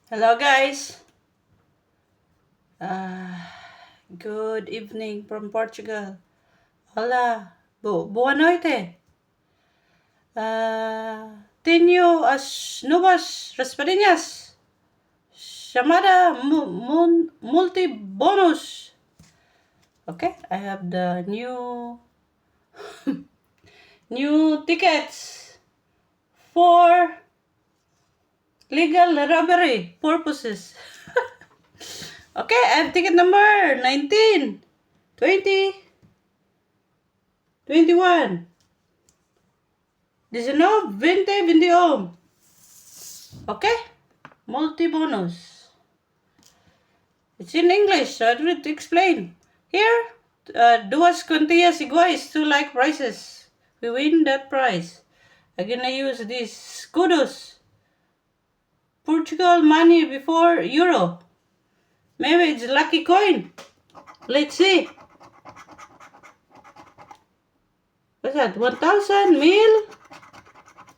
Hello guys. Uh, Good evening from Portugal. Hola. Boa noite. Tenho as novas raspadinhas. Chamada multi-bonus. Okay, I have the new tickets for legal robbery purposes. Okay, I have ticket number 19, 20, 21. 19, 20, 21. Okay? Multi-bonus. It's in English, so I don't need to explain. Here, duas quantias iguais, two like prices. We win that prize. I'm gonna use this kudos. Portugal money before euro. Maybe it's lucky coin. Let's see. What's that? 1,000 mil?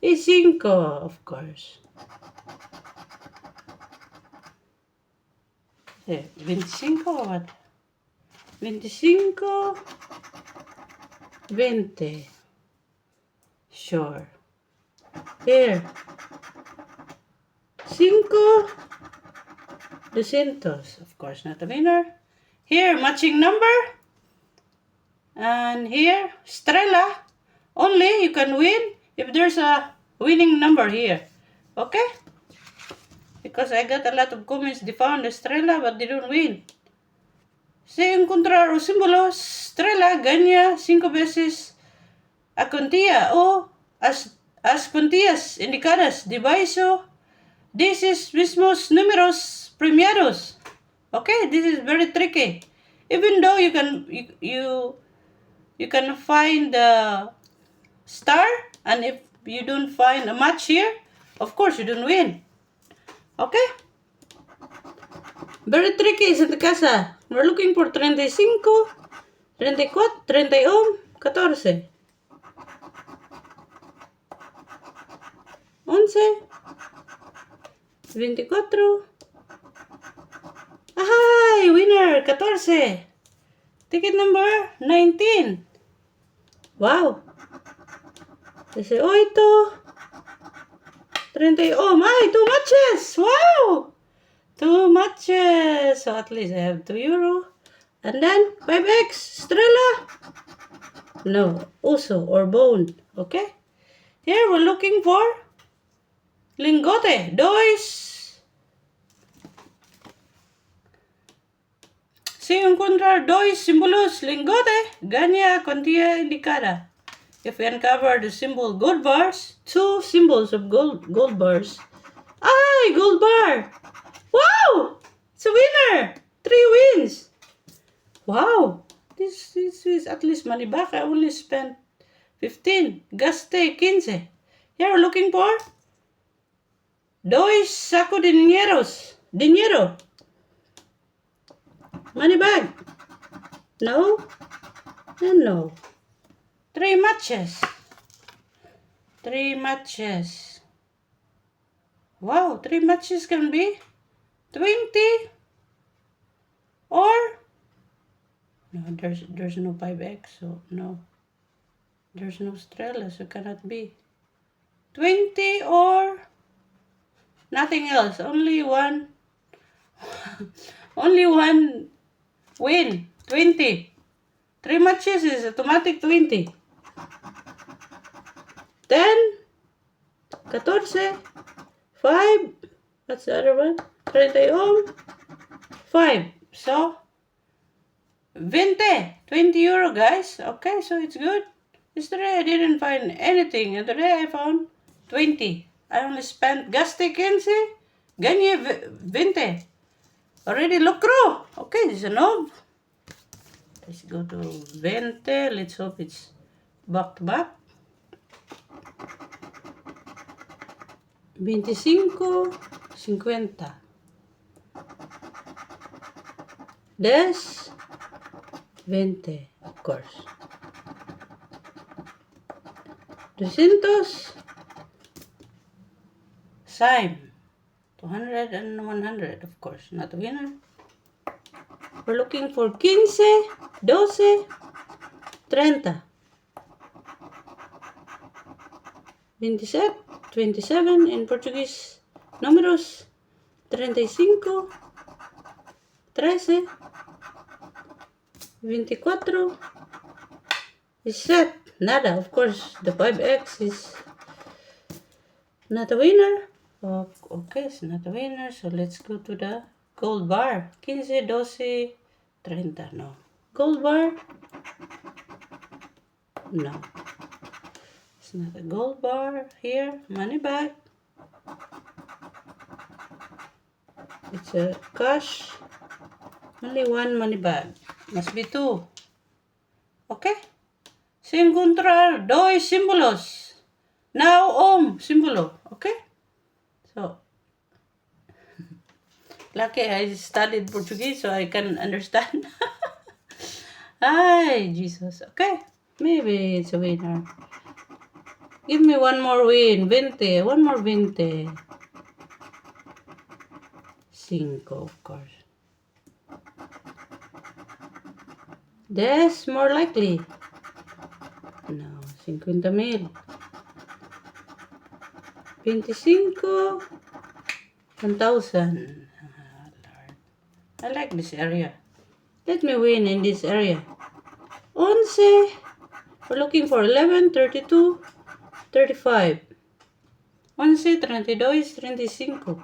Is 5, of course. 25 o what? 25, 20. Sure. Here. 5, 200. Of course, not a winner. Here, matching number. And here, Strela. Only you can win if there's a winning number here. Okay? Because I got a lot of comments, they found the Strela but they don't win. Se encontrar o símbolo Strela, gana 5 veces a cuantía o as cuantías indicadas debaixo desses mismos números premiados. Okay, this is very tricky. Even though you can find the star, and if you don't find a match here, of course you don't win. Okay? Very tricky, Santa Casa. We're looking for 35, 34, 31, 14. 11, 24. Ahay! Winner! 14. Ticket number 19. Wow! 18. 31. Ay! 2 matches! Wow! 2 matches! So at least I have 2 euro. And then 5x. Strela? No. Uso or bone. Okay? Here we're looking for lingote. Dois. Se encontrar dois símbolos lingote, gana cuantía indicada. If we uncover the symbol gold bars, 2 symbols of gold bars. Ay, gold bar! Wow! It's a winner! 3 wins! Wow! This is at least money back. I only spent 15. Gaste 15. Here we're looking for dois saco de dinero. Money bag. No. And no. 3 matches. 3 matches. Wow, 3 matches can be 20 or no, there's no 5x, so no. There's no Strela, so cannot be 20 or nothing else. Only one only one win. 20. 3 matches is automatic 20. 10, 14, 5, what's the other one? 31, 5. So, 20 euro, guys. Okay, so it's good. Yesterday I didn't find anything, and today I found 20. I only spent gaste 15, gagne 20. Already lucro. Okay, this is enough. Let's go to 20. Let's hope it's back to back. 25, 50. 10, 20, of course. 200, same. 200 and 100, of course. Not a winner. We're looking for 15, 12, 30. 27 in Portuguese. Números 35, 13, 24. Is set. Nada. Of course, the 5x is not a winner. Okay, it's not a winner. So let's go to the gold bar. 15, 12, 30. No. Gold bar? No. It's not a gold bar. Here, money bag. It's a cash. Only one money bag. Must be two. Okay? Se encontrar dois símbolos. Now, símbolo. Okay? So, lucky I studied Portuguese so I can understand. Ay, Jesus. Okay. Maybe it's a winner. Give me one more win. 20. One more 20. 5, of course. That's more likely. No, 50,000. 25. 1,000. Ah, Lord. I like this area. Let me win in this area. 11. We're looking for 11, 32, 35. 11, 32, 35.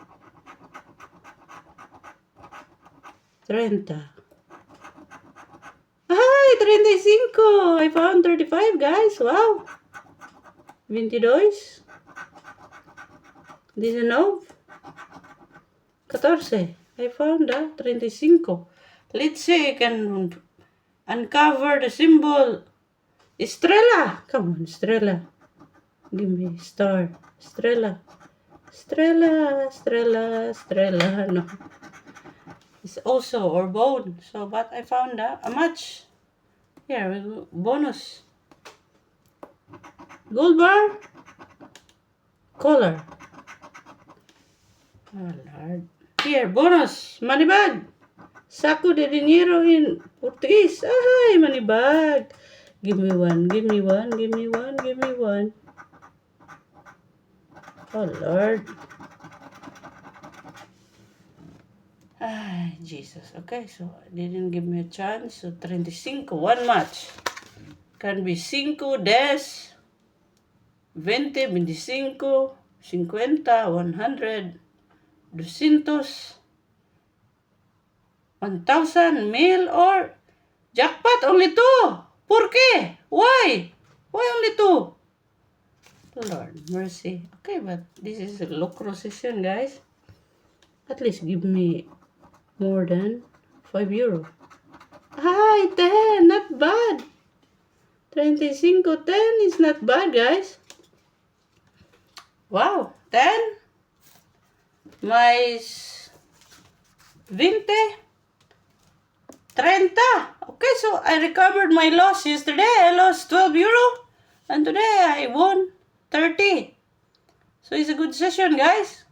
30. Ay, 35. I found 35, guys. Wow. 22. 19. 14. I found 35. Let's see I can uncover the symbol. Estrella. Come on, Estrella. Give me star. Estrella. Estrella, Estrella, Estrella. No. It's also or bone. So, but I found a match. Here, we go. Bonus. Gold bar. Color. Oh, Lord. Here, bonus. Money bag. Saco de dinero in Portuguese. Ay, money bag. Give me one, give me one, give me one, give me one. Oh, Lord. Ay, Jesus. Okay, so didn't give me a chance. So, 35. One match. Can be 5, 10, 20, 25, 50, 100, 200, 1,000, 1,000, or jackpot, only 2. ¿Por qué? Why? Why only 2? Lord mercy. Okay, but this is a lucro session, guys. At least give me more than 5 euro. Hi, 10. Not bad. 35, 10 is not bad, guys. Wow, 10 mais 20, 30. Okay, so I recovered my loss yesterday. I lost 12 euro. And today I won 30. So it's a good session, guys.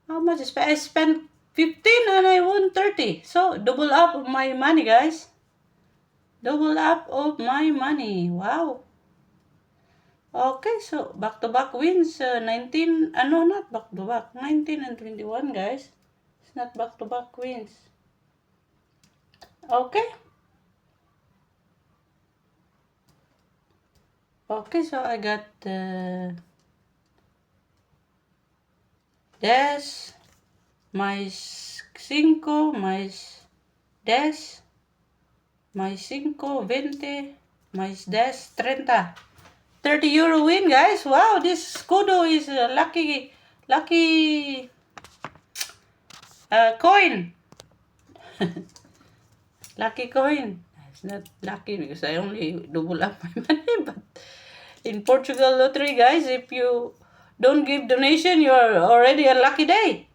How much I spent 15 and I won 30. So double up of my money, guys. Double up of my money. Wow. Okay, so back-to-back wins. 19, no, not back-to-back. 19 and 21, guys. It's not back-to-back wins. Okay. Okay, so I got 10 mais 5 mais 10 mais 5, 20 mais 10, 30. 30 euro win, guys. Wow, this Kudo is a lucky coin. Lucky coin. It's not lucky because I only double up my money. But in Portugal lottery, guys, if you don't give donation, you're already a lucky day.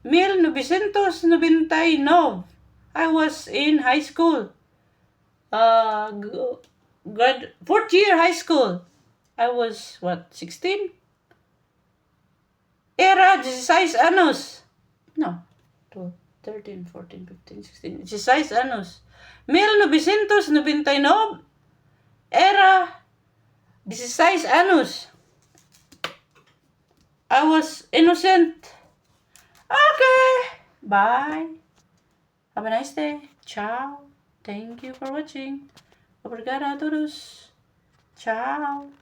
1999. I was in high school. Fourth year high school. I was, 16? Era 16 anos. No. 12, 13, 14, 15, 16. 16 anos. 1999. Era 16 anos. I was innocent. Okay. Bye. Have a nice day. Ciao. Thank you for watching. Obrigada a todos. Ciao.